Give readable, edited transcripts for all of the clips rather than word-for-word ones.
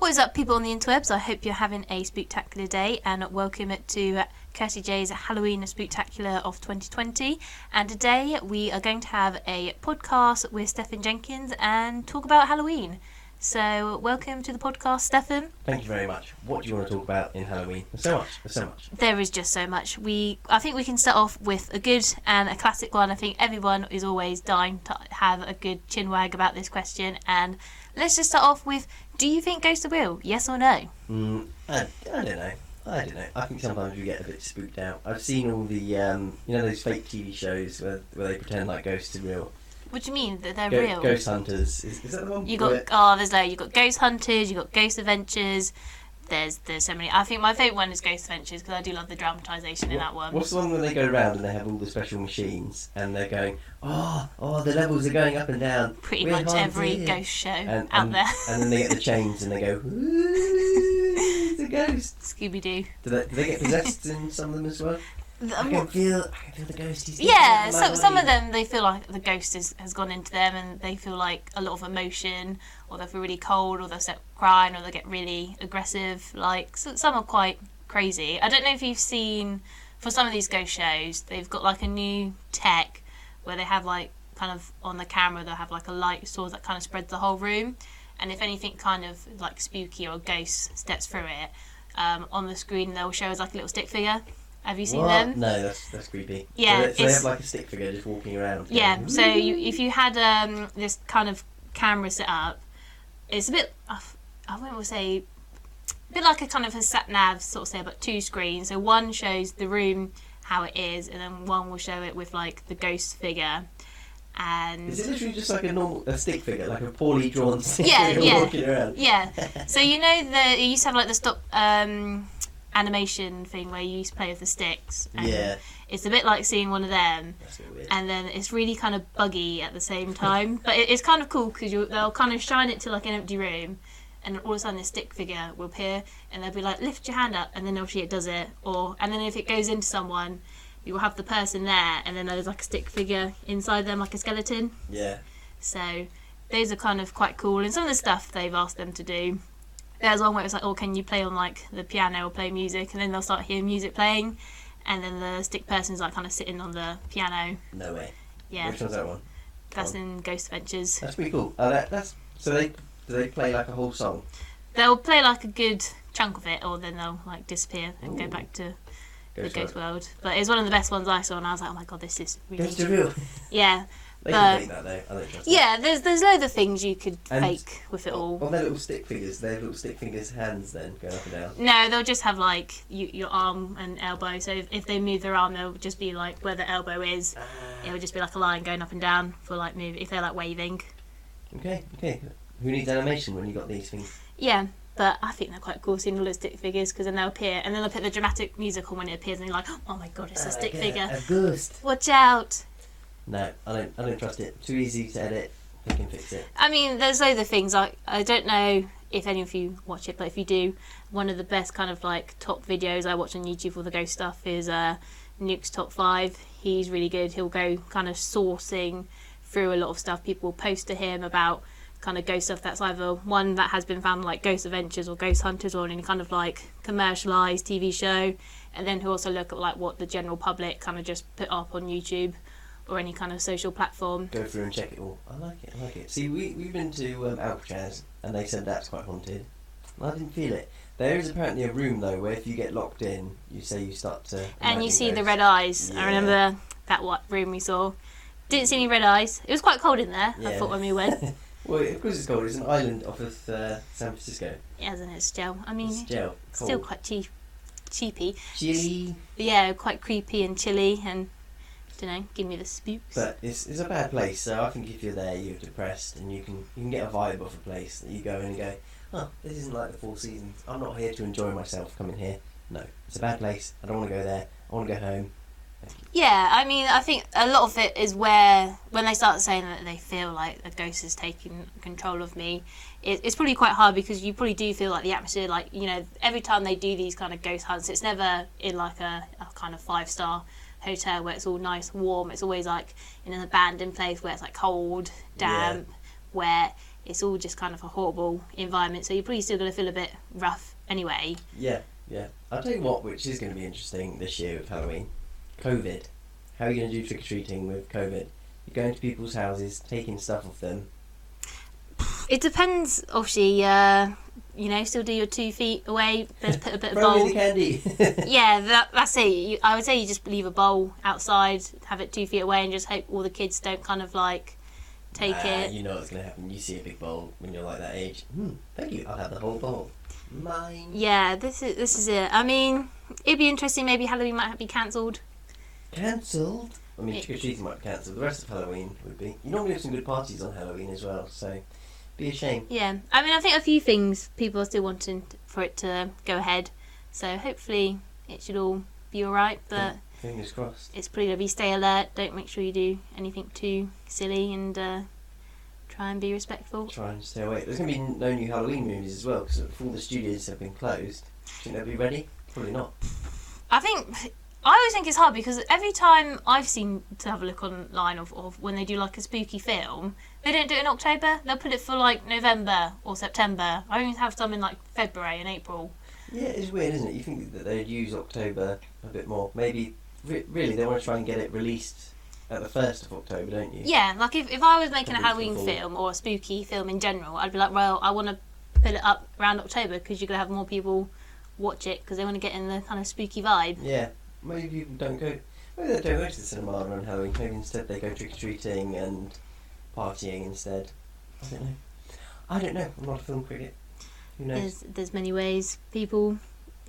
What is up, people on the interwebs? I hope you're having a spooktacular day, and welcome to Kirsty J's Halloween Spooktacular of 2020. And today we are going to have a podcast with Stephan Jenkins and talk about Halloween. So welcome to the podcast, Stephan. Thank you very much. What do you want to talk about in Halloween? There's so much. There is just so much. I think we can start off with a good and a classic one. I think everyone is always dying to have a good chinwag about this question. And let's just start off with, do you think ghosts are real? Yes or no? I don't know. I think sometimes you get a bit spooked out. I've seen all the, those fake TV shows where they pretend like ghosts are real. What do you mean that they're real? Ghost Hunters. Is that the one? There's loads. You've got Ghost Hunters, you've got Ghost Adventures. There's so many. I think my favourite one is Ghost Adventures because I do love the dramatisation in that one. What's the one where they go around and they have all the special machines and they're going, the levels are going up and down. Pretty much every ghost show out there. And then they get the chains and they go, ooh, it's a ghost. Scooby-Doo. Do they get possessed in some of them as well? I can feel the ghost. Yeah, some of them, they feel like the ghost has gone into them and they feel like a lot of emotion, or they feel really cold, or they'll start crying, or they get really aggressive. Some are quite crazy. I don't know if you've seen, for some of these ghost shows, they've got like a new tech where they have like kind of on the camera, they'll have like a light source that kind of spreads the whole room. And if anything kind of like spooky or ghost steps through it, on the screen they'll show us like a little stick figure. Have you seen them? No, that's creepy. Yeah, so they have like a stick figure just walking around. Yeah, going, so if you had this kind of camera set up, it's a bit, I wouldn't say, a bit like a kind of a sat-nav sort of setup, but two screens. So one shows the room how it is, and then one will show it with like the ghost figure. And is it literally just like a stick figure, like a poorly drawn stick figure walking around? Yeah. So you used to have like the stop animation thing where you used to play with the sticks. And it's a bit like seeing one of them. That's a bit weird. And then it's really kind of buggy at the same time. But it's kind of cool because they'll kind of shine it to like an empty room, and all of a sudden this stick figure will appear, and they'll be like, lift your hand up, and then obviously it does it. And then if it goes into someone, you will have the person there, and then there's like a stick figure inside them, like a skeleton. Yeah. So those are kind of quite cool. And some of the stuff they've asked them to do, there's one where it's like, can you play on like the piano or play music? And then they'll start hearing music playing, and then the stick person's like kind of sitting on the piano. No way. Yeah. Which one's that one? That's in Ghost Adventures. That's pretty cool. So do they play like a whole song? They'll play like a good chunk of it, or then they'll like disappear and go back to the ghost world. But it's one of the best ones I saw, and I was like, oh my god, this is really Ghosts are real. Yeah. They can fake that though. I don't trust yeah, there's loads of things you could fake with it all. On their little stick figures, they have little stick fingers' hands then going up and down. No, they'll just have like your arm and elbow. So if they move their arm, they'll just be like where the elbow is. It will just be like a line going up and down for like move if they're like waving. Okay. Who needs animation when you got these things? Yeah. But I think they're quite cool seeing all the stick figures, because then they'll appear and then they'll put the dramatic music on when it appears, and you're like, oh my god, it's a stick figure. A ghost. Watch out. No, I don't trust it. Too easy to edit. They can fix it. I mean, there's loads of things. I don't know if any of you watch it, but if you do, one of the best kind of like top videos I watch on YouTube for the ghost stuff is Nuke's Top 5. He's really good. He'll go kind of sourcing through a lot of stuff. People will post to him about kind of ghost stuff that's either one that has been found like Ghost Adventures or Ghost Hunters, or any kind of like commercialised TV show, and then he'll also look at like what the general public kind of just put up on YouTube or any kind of social platform. Go through and check it all. I like it. See, we've been to Alcatraz, and they said that's quite haunted. I didn't feel it. There is apparently a room though where if you get locked in, you start to. And you see the red eyes. Yeah. I remember that room we saw. Didn't see any red eyes. It was quite cold in there. Yeah. I thought when we went. Well, of course it's cold. It's an island off of San Francisco. Yeah, isn't it? It's gel. I mean, it's gel. Cold. Still quite cheapy. Chilly. Yeah, quite creepy and chilly, and don't know, give me the spooks. But it's a bad place. So I think if you're there, you're depressed, and you can get a vibe off a place that you go in and go, this isn't like the Four Seasons. I'm not here to enjoy myself coming here. No, it's a bad place. I don't want to go there. I want to go home. Yeah, I mean, I think a lot of it is where, when they start saying that they feel like a ghost is taking control of me, it's probably quite hard, because you probably do feel like the atmosphere, like, every time they do these kind of ghost hunts, it's never in like a kind of 5-star hotel where it's all nice and warm. It's always like in an abandoned place where it's like cold, damp, wet. it's all just kind of a horrible environment. So you're probably still going to feel a bit rough anyway. Yeah. I'll tell you what, which is going to be interesting this year with Halloween. COVID. How are you going to do trick-or-treating with COVID? You're going to people's houses, taking stuff off them. It depends, obviously. Still do your 2 feet away. Let's put a bit of Throw bowl. me the candy. Yeah, that's it. I would say you just leave a bowl outside, have it 2 feet away, and just hope all the kids don't kind of like take it. You know what's going to happen. You see a big bowl when you're like that age. Thank you. I'll have the whole bowl. Mine. Yeah, this is it. I mean, it'd be interesting. Maybe Halloween might be cancelled. Cancelled? I mean, trick-or-treating might be cancelled. The rest of Halloween would be. You normally have some good parties on Halloween as well, so be a shame. Yeah, I mean, I think a few things people are still wanting for it to go ahead. So hopefully it should all be alright. But fingers crossed. It's probably gonna be stay alert. Don't make sure you do anything too silly, and try and be respectful. Try and stay away. There's going to be no new Halloween movies as well, because all the studios have been closed. Do you think they'll be ready? Probably not. I always think it's hard because every time I've seen to have a look online of when they do like a spooky film, they don't do it in October. They'll put it for like November or September. I only have some in like February and April. Yeah, it's weird, isn't it? You think that they'd use October a bit more. Maybe, really, they want to try and get it released at the 1st of October, don't you? Yeah, like if I was making a Probably Halloween for fall. film or a spooky film in general, I'd be like, well, I want to put it up around October because you're going to have more people watch it because they want to get in the kind of spooky vibe. Yeah. Maybe people don't go. Maybe they don't go to the cinema on Halloween. Maybe instead they go trick or treating and partying instead. I don't know. I'm not a film critic. Who knows? There's many ways. People,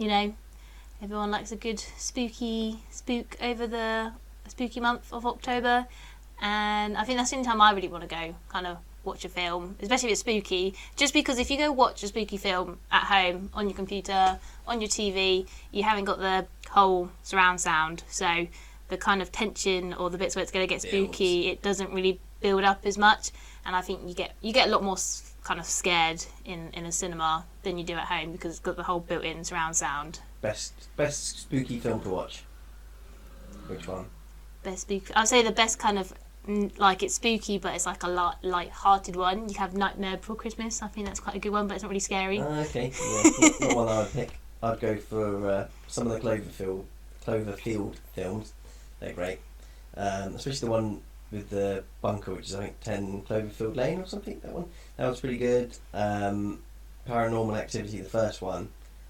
everyone likes a good spook over the spooky month of October, and I think that's the only time I really want to go kind of watch a film, especially if it's spooky, just because if you go watch a spooky film at home on your computer, on your TV, you haven't got the whole surround sound, so the kind of tension or the bits where it's going to get spooky, it doesn't really build up as much, and I think you get a lot more kind of scared in a cinema than you do at home because it's got the whole built-in surround sound. Best spooky film to watch. Which one? Best spooky. I'd say the best kind of like it's spooky, but it's like a light-hearted one. You have Nightmare Before Christmas. I think that's quite a good one, but it's not really scary. Okay, yeah, not one I would pick. I'd go for some of the Cloverfield films. They're great, especially the one with the bunker, which is I think 10 Cloverfield Lane or something. That was pretty good. Paranormal Activity, the first one.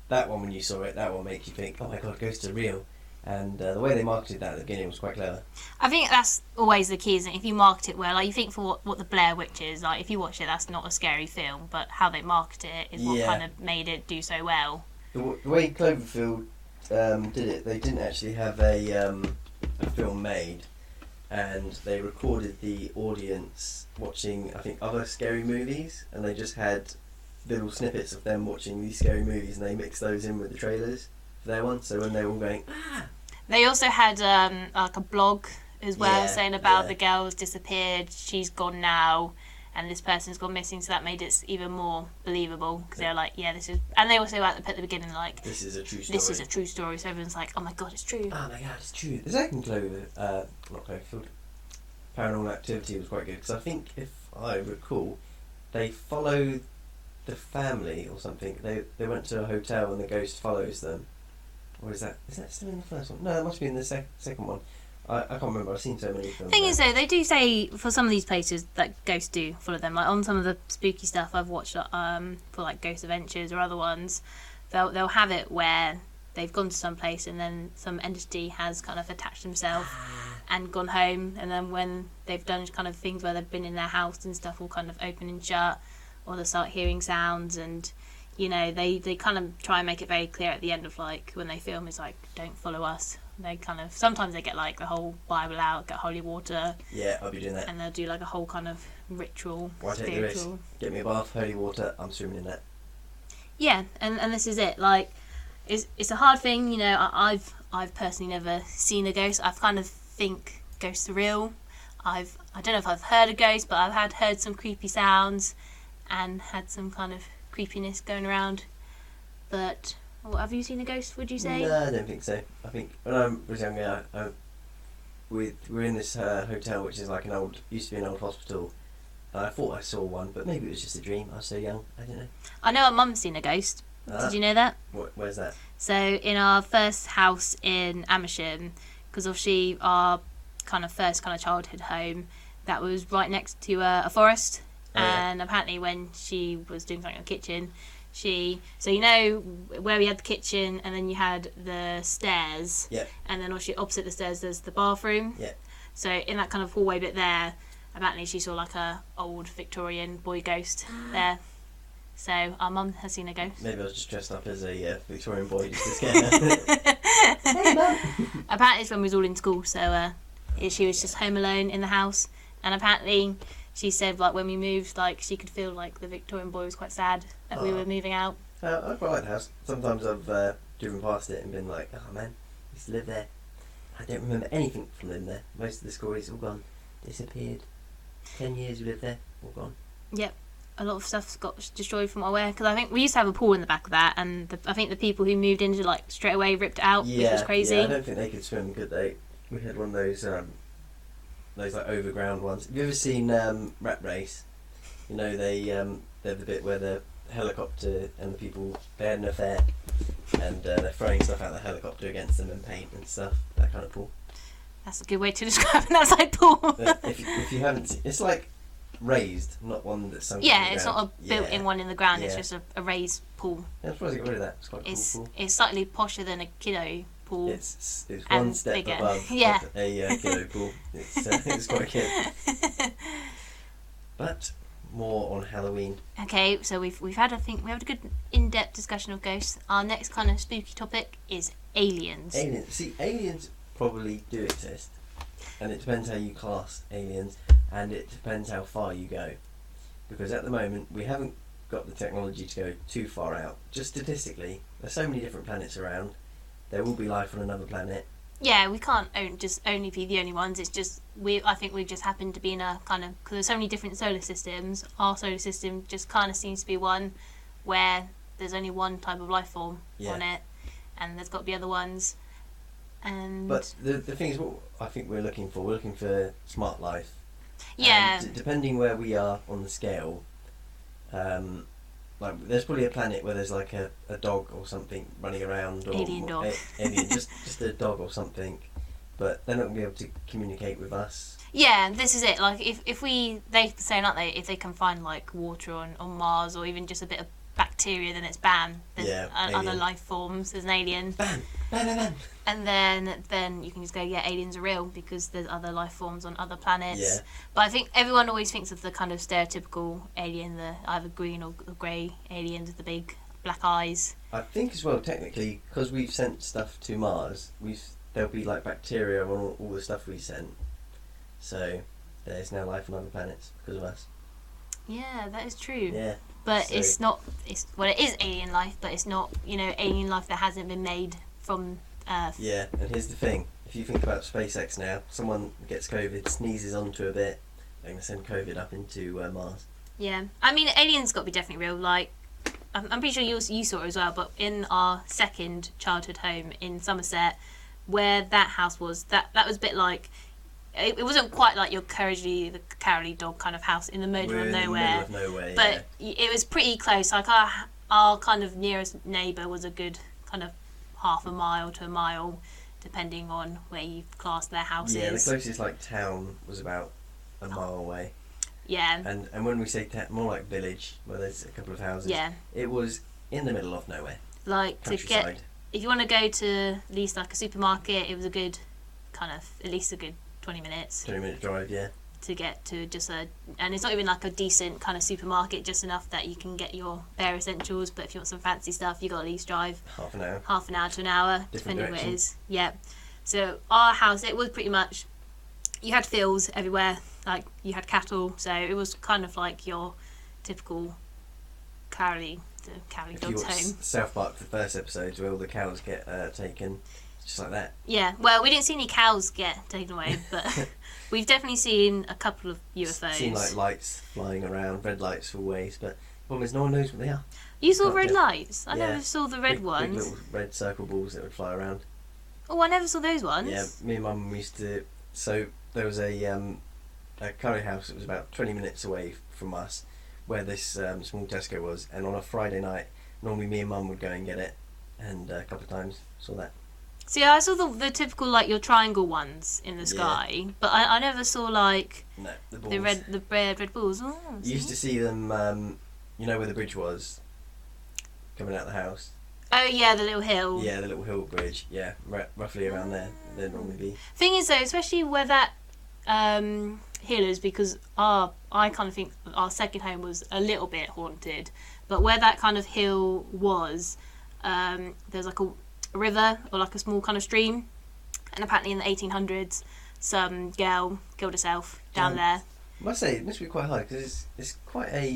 That one, when you saw it, that one makes you think, oh my god, ghosts are real. And the way they marketed that at the beginning was quite clever. I think that's always the key, isn't it? If you market it well, like you think for what the Blair Witch is, like if you watch it, that's not a scary film, but how they market it is what kind of made it do so well. The way Cloverfield did it, they didn't actually have a film made, and they recorded the audience watching, I think, other scary movies, and they just had little snippets of them watching these scary movies, and they mixed those in with the trailers for their one, so when they were all going, ah! They also had like a blog as well, saying about yeah. the girl's disappeared, she's gone now, and this person's gone missing, so that made it even more believable, because they were like, yeah, this is... And they also put at the beginning, like... This is a true story. This is a true story, so everyone's like, oh my god, it's true. Oh my god, it's true. The second not Cloverfield, Paranormal Activity was quite good, because I think, if I recall, they follow the family or something. They went to a hotel and the ghost follows them. Or is that still in the first one? No, it must be in the second one. I can't remember. I've seen so many films. Thing is, though, they do say for some of these places that ghosts do follow them. Like on some of the spooky stuff I've watched, for like Ghost Adventures or other ones, they'll have it where they've gone to some place and then some entity has kind of attached themselves and gone home, and then when they've done kind of things where they've been in their house and stuff will kind of open and shut, or they start hearing sounds, and they kind of try and make it very clear at the end of like when they film, it's like, don't follow us. They kind of sometimes they get like the whole Bible out, get holy water. Yeah, I'll be doing that. And they'll do like a whole kind of ritual, Why take the risk? Get me a bath, holy water. I'm swimming in that. Yeah, and this is it. Like, it's a hard thing. I've personally never seen a ghost. I've kind of think ghosts are real. I don't know if I've heard a ghost, but I've heard some creepy sounds, and had some kind of creepiness going around. But have you seen a ghost, would you say? No, I don't think so. I think when I was younger, we were in this hotel, which is like used to be an old hospital, I thought I saw one, but maybe it was just a dream. I was so young. I don't know. I know our mum's seen a ghost. Did you know that? Where's that? So in our first house in Amersham, because obviously our kind of first kind of childhood home, that was right next to a forest. Oh, yeah. And apparently when she was doing something in the kitchen, so you know where we had the kitchen and then you had the stairs, Yeah. and then obviously opposite the stairs there's the bathroom. Yeah. So in that kind of hallway bit there, apparently she saw like a old Victorian boy ghost there. So our mum has seen a ghost. Maybe I was just dressed up as a Victorian boy just to scare her. Hey, Mum! Apparently it's when we was all in school, so she was just home alone in the house, and apparently she said like when we moved, like she could feel like the Victorian boy was quite sad that we were moving out. I quite like the house. Sometimes I've driven past it and been like, oh man, I used to live there. I don't remember anything from living there. Most of the stories all gone, disappeared. 10 years we lived there, all gone. Yep. A lot of stuff got destroyed from what I wear, because I think we used to have a pool in the back of that, and I think the people who moved into like straight away ripped it out, which was crazy. Yeah, I don't think they could swim, could they? We had one of those like overground ones. Have you ever seen Rat Race? You know they have the bit where the helicopter and the people, they had an affair, and they're throwing stuff out of the helicopter against them and paint and stuff. That kind of pool. That's a good way to describe an outside pool. if you haven't seen, it's like raised, not one that's sunk. Yeah, in the it's ground. not a built-in one in the ground. It's Yeah. just a raised pool. Yeah, I'm surprised they got rid of that. It's quite a cool pool. It's slightly posher than a kiddo pool. It's and one step bigger. above Yeah. a kiddo pool. It's quite cute. But more on Halloween. Okay, so we've had, I think we had a good in-depth discussion of ghosts. Our next kind of spooky topic is aliens. Aliens. See, aliens probably do exist, and it depends how you class aliens, and it depends how far you go. Because at the moment we haven't got the technology to go too far out. Just statistically, there's so many different planets around. There will be life on another planet. Yeah, we can't just only be the only ones. It's just I think we just happen to be in a kind of, because there's so many different solar systems. Our solar system just kind of seems to be one where there's only one type of life form on it, and there's got to be other ones. And but the thing is, what I think we're looking for smart life. Yeah. And depending where we are on the scale, like there's probably a planet where there's like a dog or something running around, or Alien dog. Alien, just a dog or something, but they're not going to be able to communicate with us. Yeah, this is it. Like if they saying, aren't they, if they can find like water on Mars, or even just a bit of bacteria, then it's bam. There's other alien. life forms. There's an alien. Bam, bam, bam, bam. And then you can just go, yeah, aliens are real because there's other life forms on other planets. Yeah. But I think everyone always thinks of the kind of stereotypical alien, the either green or grey aliens with the big black eyes. I think as well, technically, because we've sent stuff to Mars, there'll be like bacteria on all the stuff we sent. So there's now life on other planets because of us. Yeah, that is true. Yeah. But So- it is alien life, but it's not, alien life that hasn't been made from Earth. Yeah, and here's the thing. If you think about SpaceX now, someone gets COVID, sneezes onto a bit, they're going to send COVID up into Mars. Yeah. I mean, aliens got to be definitely real. Like, I'm pretty sure you saw it as well, but in our second childhood home in Somerset, where that house was, that was a bit like, it wasn't quite like your Couragely the Cowardly Dog kind of house in the middle We're of in nowhere. the middle of nowhere, But it was pretty close. Like our kind of nearest neighbour was a good kind of half a mile to a mile, depending on where you class their houses. Yeah, the closest like town was about a mile away. Yeah. And when we say more like village, where there's a couple of houses, Yeah. it was in the middle of nowhere. Like to Countryside. get, if you want to go to at least like a supermarket, it was a good kind of, at least a good 20 minutes 20-minute drive, yeah. to get to just and it's not even like a decent kind of supermarket, just enough that you can get your bare essentials, but if you want some fancy stuff, you got to at least drive Half an hour. half an hour to an hour, Different depending where it direction. is. Yeah. So our house, it was pretty much, you had fields everywhere, like you had cattle, so it was kind of like your typical Cowardly If you Dog's watch home. South Park, the first episode where all the cows get taken, just like that. Yeah, well, we didn't see any cows get taken away, but we've definitely seen a couple of UFOs. Seen like lights flying around, red lights always, but the problem is no one knows what they are. You saw Can't red tell. lights? I Yeah. never saw the red Big ones. little red circle balls that would fly around. Oh, I never saw those ones. Yeah, me and Mum used to. So there was a a curry house that was about 20 minutes away from us, where this small Tesco was, and on a Friday night, normally me and Mum would go and get it, and a couple of times saw that. See, I saw the typical like your triangle ones in the sky, but I never saw like No, the balls. the red balls. Oh, You used to see them, you know where the bridge was, coming out of the house. Oh yeah, the little hill. Yeah, the little hill bridge. Yeah, roughly around there. They'd normally be. Thing is though, especially where that hill is, because I kind of think our second home was a little bit haunted, but where that kind of hill was, there's like a river or like a small kind of stream, and apparently in the 1800s some girl killed herself down there. I must say, it must be quite high, because it's quite a,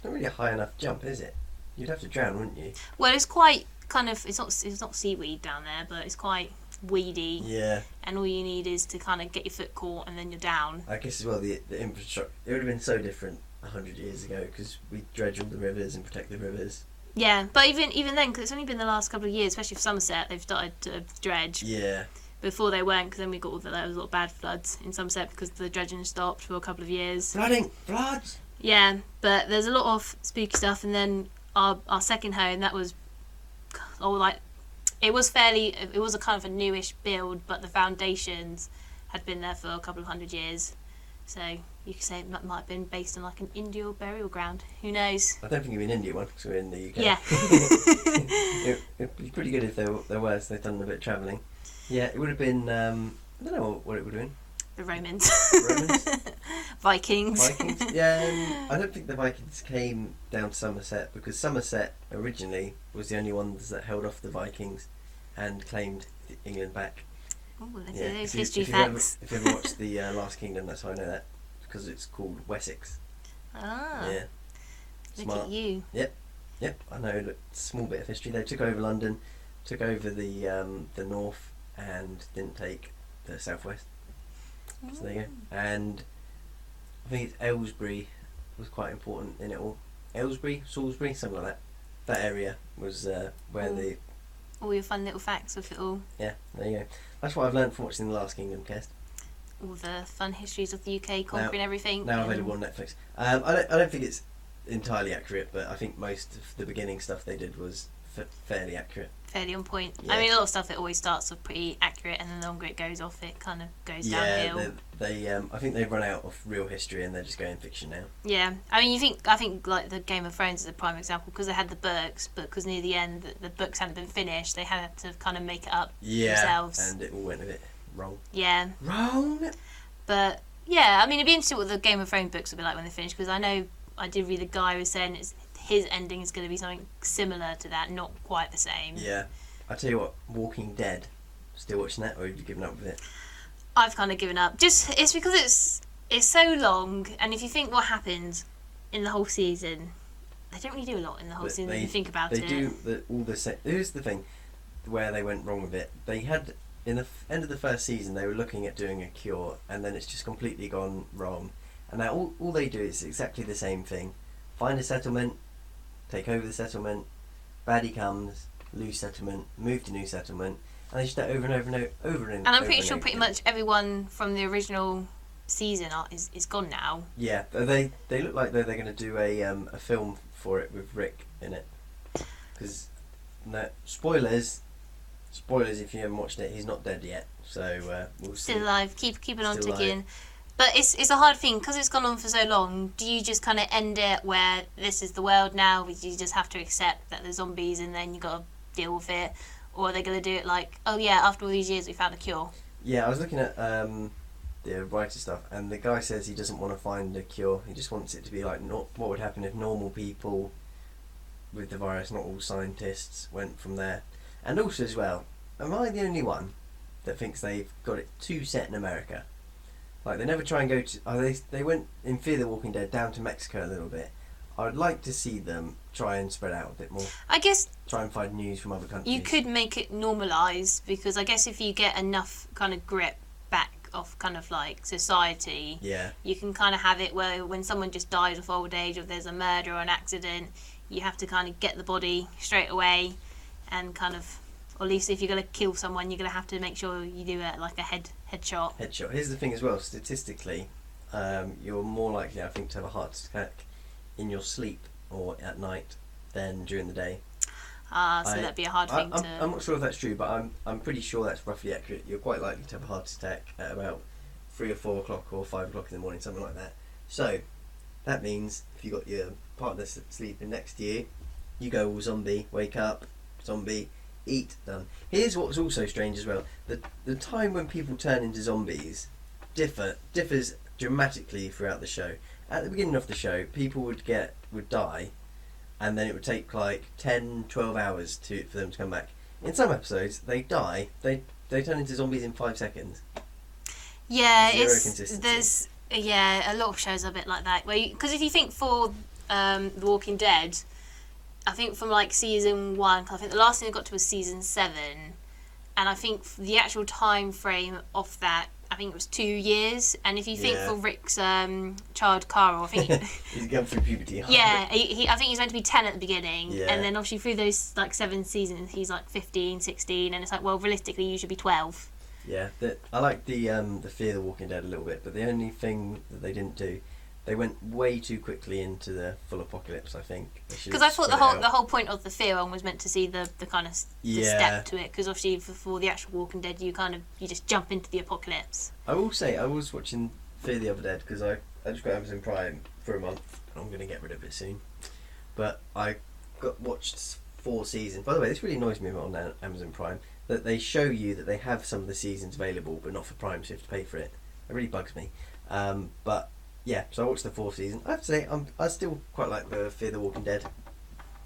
not really a high enough jump, is it? You'd have to drown, wouldn't you? Well, it's quite kind of, it's not seaweed down there, but it's quite weedy. Yeah. And all you need is to kind of get your foot caught and then you're down. I guess as well, the infrastructure, it would have been so different 100 years ago, because we dredge all the rivers and protect the rivers. Yeah, but even then, because it's only been the last couple of years, especially for Somerset, they've started to dredge. Yeah. Before they weren't, because then we got all those little bad floods in Somerset because the dredging stopped for a couple of years. Floods! Yeah, but there's a lot of spooky stuff, and then our second home, that was, it was a kind of a newish build, but the foundations had been there for a couple of 100 years. So you could say it might have been based on like an Indian burial ground. Who knows? I don't think it'd be an India one, because we're in the UK. Yeah. It'd be pretty good if there were, so they've done a bit of travelling. Yeah, it would have been, I don't know what it would have been. The Romans. Romans? Vikings. Yeah, I don't think the Vikings came down to Somerset, because Somerset originally was the only ones that held off the Vikings and claimed England back. Oh, look Yeah, at those if you- history if you ever- facts. If you ever watched the Last Kingdom, that's how I know that, because it's called Wessex. Ah, Yeah, look smart. at you. Yep, I know. Look, small bit of history. They took over London, took over the north, and didn't take the southwest. So there you go. And I think it's Aylesbury was quite important in it all. Aylesbury, Salisbury, something like that. That area was where the All your fun little facts with it all. yeah. There you go. That's what I've learned from watching the Last Kingdom cast. All the fun histories of the UK conquering everything. Now and available on Netflix. I don't think it's entirely accurate, but I think most of the beginning stuff they did was fairly accurate. fairly on point. Yeah. I mean, a lot of stuff, it always starts off pretty accurate, and then the longer it goes off, it kind of goes downhill. Yeah, they I think they've run out of real history and they're just going fiction now. Yeah, I mean, I think like the Game of Thrones is a prime example, because they had the books, but because near the end the books hadn't been finished, they had to kind of make it up themselves. And it all went a bit wrong. Yeah, Wrong. but yeah, I mean, it'd be interesting what the Game of Thrones books would be like when they finish, because I know I did read the guy who was saying his ending is going to be something similar to that, not quite the same. Yeah, I tell you what, Walking Dead. Still watching that, or have you given up with it? I've kind of given up. Just it's because it's so long, and if you think what happened in the whole season, they don't really do a lot in the whole season. If you think about they it, do all the same. Here's the thing, where they went wrong with it. They had in the end of the first season, they were looking at doing a cure, and then it's just completely gone wrong. And now all they do is exactly the same thing: find a settlement, take over the settlement, baddie comes, lose settlement, move to new settlement, and they just do it over and over and over and and I'm over pretty and sure over pretty again. much everyone from the original season is gone now. Yeah, they look like they're going to do a film for it with Rick in it. Because no spoilers if you haven't watched it, he's not dead yet. So we'll see. Still alive, keep it on Still ticking. But it's a hard thing because it's gone on for so long. Do you just kind of end it where this is the world now? You just have to accept that there's zombies and then you got to deal with it, or are they going to do it like, oh yeah, after all these years we found a cure? Yeah, I was looking at the writer stuff, and the guy says he doesn't want to find a cure. He just wants it to be like what would happen if normal people with the virus, not all scientists, went from there. And also as well, am I the only one that thinks they've got it too set in America? Like they never try and go to. They went in Fear the Walking Dead down to Mexico a little bit. I would like to see them try and spread out a bit more. I guess Try and find news from other countries. you could make it normalised, because I guess if you get enough kind of grip back off kind of like society, Yeah. you can kind of have it where when someone just dies of old age, or there's a murder or an accident, you have to kind of get the body straight away, and kind of, or at least if you're going to kill someone, you're going to have to make sure you do it like a headshot. Headshot. Here's the thing as well. Statistically, you're more likely, I think, to have a heart attack in your sleep or at night than during the day. So that'd be a hard thing to... I'm not sure if that's true, but I'm pretty sure that's roughly accurate. You're quite likely to have a heart attack at about 3 or 4 o'clock or 5 o'clock in the morning, something like that. So that means if you got your partner sleeping next to you, you go all zombie, wake up, zombie, eat, done. Here's what's also strange as well. The time when people turn into zombies differs dramatically throughout the show. At the beginning of the show, people would die, and then it would take like 10, 12 hours for them to come back. In some episodes, they die, they turn into zombies in 5 seconds. Yeah, Zero consistency. a lot of shows are a bit like that. Because if you think for The Walking Dead, I think from like season 1, I think the last thing they got to was season 7, and I think the actual time frame of that, I think it was 2 years. And if you think for Rick's child Carl, I think he's going through puberty. Yeah, I think he's meant to be 10 at the beginning, Yeah. and then obviously through those like 7 seasons, he's like 15, 16, and it's like, well, realistically, you should be 12. Yeah, I like the Fear the Walking Dead a little bit, but the only thing that they didn't do, they went way too quickly into the full apocalypse. I think because I thought the whole point of the Fear one was meant to see the kind of the step to it. Because obviously for the actual Walking Dead, you just jump into the apocalypse. I will say I was watching Fear the Other Dead because I just got Amazon Prime for a month. And I'm going to get rid of it soon, but I watched 4 seasons. By the way, this really annoys me on Amazon Prime, that they show you that they have some of the seasons available, but not for Prime, so you have to pay for it. It really bugs me. But yeah, so I watched the 4th season. I have to say, I still quite like the Fear the Walking Dead.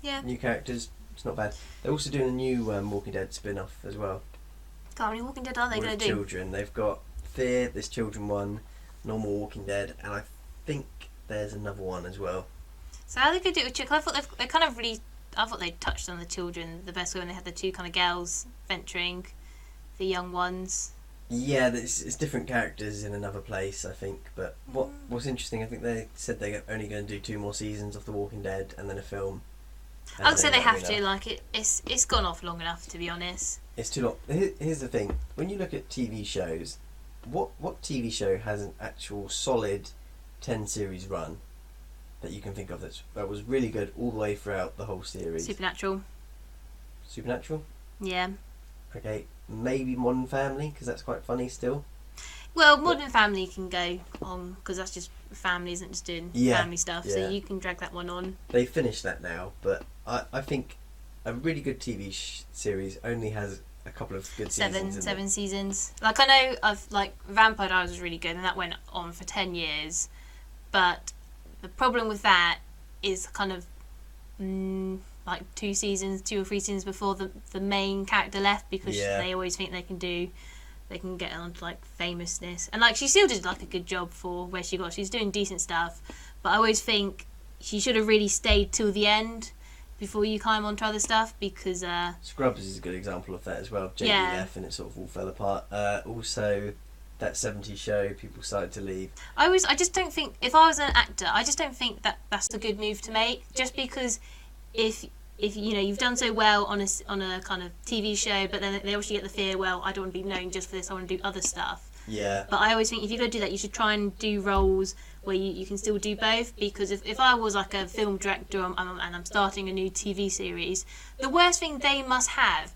Yeah. New characters, it's not bad. They're also doing a new Walking Dead spin-off as well. How many Walking Dead are they going to do? Children. They've got Fear, this children one, normal Walking Dead, and I think there's another one as well. So how are they going to do it with children? I thought they kind of really... I thought they touched on the children the best way when they had the 2 kind of girls venturing, the young ones. Yeah, it's different characters in another place, I think. But what's interesting, I think they said they're only going to do 2 more seasons of The Walking Dead and then a film. I would say they have to. Like it's gone off long enough, to be honest. It's too long. Here's the thing: when you look at TV shows, what TV show has an actual solid 10 series run that you can think of that was really good all the way throughout the whole series? Supernatural. Supernatural? Yeah. Okay, maybe Modern Family, because that's quite funny still. Well, Modern Family can go on, because that's just family, isn't just doing family stuff, so you can drag that one on. They finished that now, but I think a really good TV series only has a couple of good seasons. 7 seasons. Like, I know Vampire Diaries was really good, and that went on for 10 years, but the problem with that is kind of... 2 or 3 seasons before the main character left, because they always think they can get on to like famousness, and like she still did like a good job for where she got. She's doing decent stuff, but I always think she should have really stayed till the end before you climb onto other stuff, because Scrubs is a good example of that as well. Jamie left and it sort of all fell apart. Also that 70s show, people started to leave. I just don't think, if I was an actor, I just don't think that that's a good move to make, just because if you know you've done so well on a kind of TV show, but then they also get the fear, well, I don't want to be known just for this, I want to do other stuff. Yeah. But I always think if you're going to do that, you should try and do roles where you can still do both, because if I was like a film director and I'm starting a new TV series, the worst thing they must have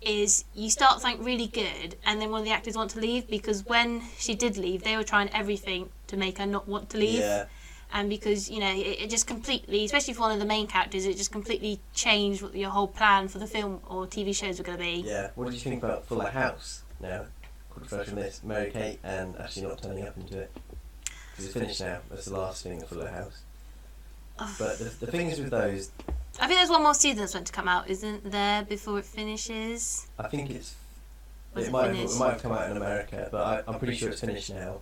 is you start something really good and then one of the actors want to leave, because when she did leave, they were trying everything to make her not want to leave. Yeah. And because, you know, it just completely, especially for one of the main characters, it just completely changed what your whole plan for the film or TV shows were going to be. Yeah. What did you think about Fuller House now? Quick refresh on this. Mary-Kate and Ashley not turning up into it. Because it's finished now. That's the last thing of Fuller House. But the thing is with those... I think there's one more season that's meant to come out, isn't there, before it finishes? I think it might have come out in America, but I'm pretty sure it's finished now.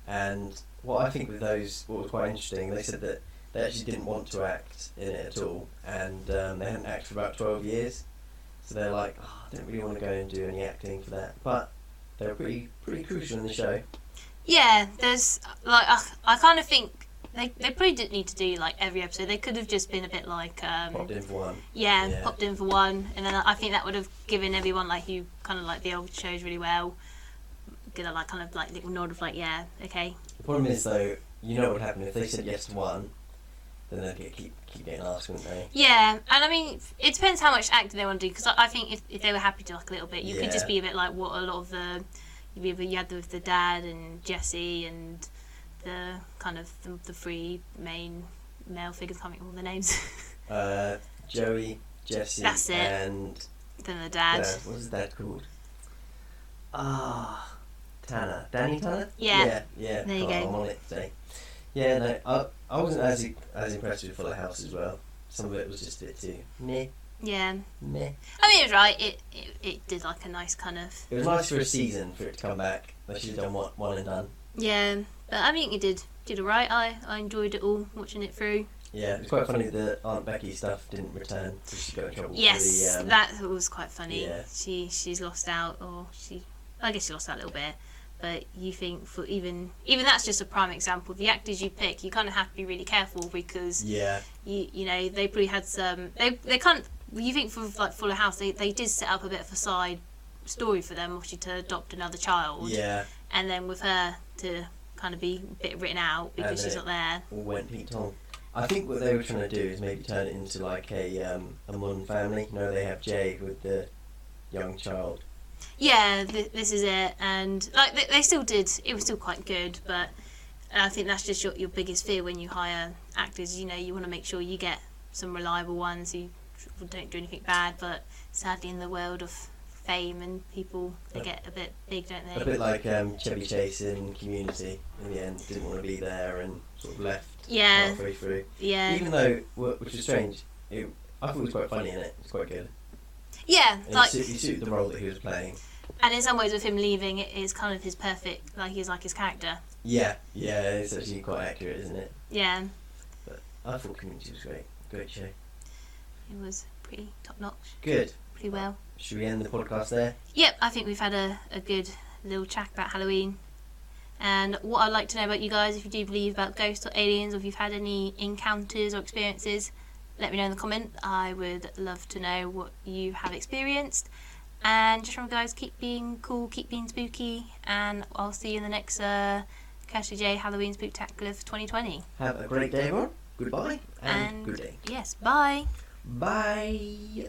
And what I think with those, what was quite interesting, they said that they actually didn't want to act in it at all, and they hadn't acted for about 12 years. So they're like, I don't really want to go and do any acting for that. But they're pretty crucial in the show. Yeah, there's like I kind of think they probably didn't need to do like every episode. They could have just been a bit like Popped in for one. Yeah, popped in for one, and then I think that would have given everyone like who kind of like the old shows really well, get a like kind of like little nod of like, yeah, okay. problem is though, you know what would happen if they said yes to one, then they'd keep getting asked, wouldn't they? Yeah, and I mean, it depends how much acting they want to do, because I think if they were happy to like a little bit, you could just be a bit like what a lot of the you had with the dad and Jesse and the kind of the three main male figures. I can't think of all the names. Joey, Jesse, That's it. And then the dad. What was his dad called? Tanner. Danny Tanner? Yeah. Yeah. There you go. I'm on it today. Yeah, no, I wasn't as impressed with Fuller House as well. Some of it was just a bit too meh. Yeah. Meh. I mean, it was right. It did like a nice kind of. It was nice for a season for it to come back. They should have done one and done. Yeah, but I think it did alright. I enjoyed it all, watching it through. Yeah, it was quite funny that Aunt Becky stuff didn't return because she got in trouble. Yes, for the, that was quite funny. Yeah. She's lost out, or I guess she lost out a little bit. But you think for even that's just a prime example. The actors you pick, you kind of have to be really careful because you know they probably had some they can't. You think for like Fuller House, they did set up a bit of a side story for them, obviously to adopt another child. Yeah. And then with her to kind of be a bit written out because she's not there. All went Pete Tong. I think what they were trying to do is maybe turn it into like a Munn family. You know, they have Jade with the young child. Yeah, this is it, and like they still did. It was still quite good, but I think that's just your biggest fear when you hire actors. You know, you want to make sure you get some reliable ones who don't do anything bad. But sadly, in the world of fame and people, they get a bit big, don't they? A bit like Chevy Chase in Community. In the end, didn't want to be there and sort of left halfway through. Yeah. Even though, which is strange, I thought it was quite funny in it. It's quite good. Yeah, And like he suited the role that he was playing. and in some ways, with him leaving, it is kind of his perfect. Like he's like his character. Yeah, it's actually quite accurate, isn't it? Yeah. But I thought Community was great show. It was pretty top notch. Good. Pretty well. Should we end the podcast there? Yep, I think we've had a good little chat about Halloween. And what I'd like to know about you guys, if you do believe about ghosts or aliens, or if you've had any encounters or experiences, let me know in the comment. I would love to know what you have experienced. And just remember, guys, keep being cool, keep being spooky, and I'll see you in the next Kirsty J Halloween Spooktacular for 2020. Have a great day, everyone. Goodbye and good day. Yes, bye. Bye.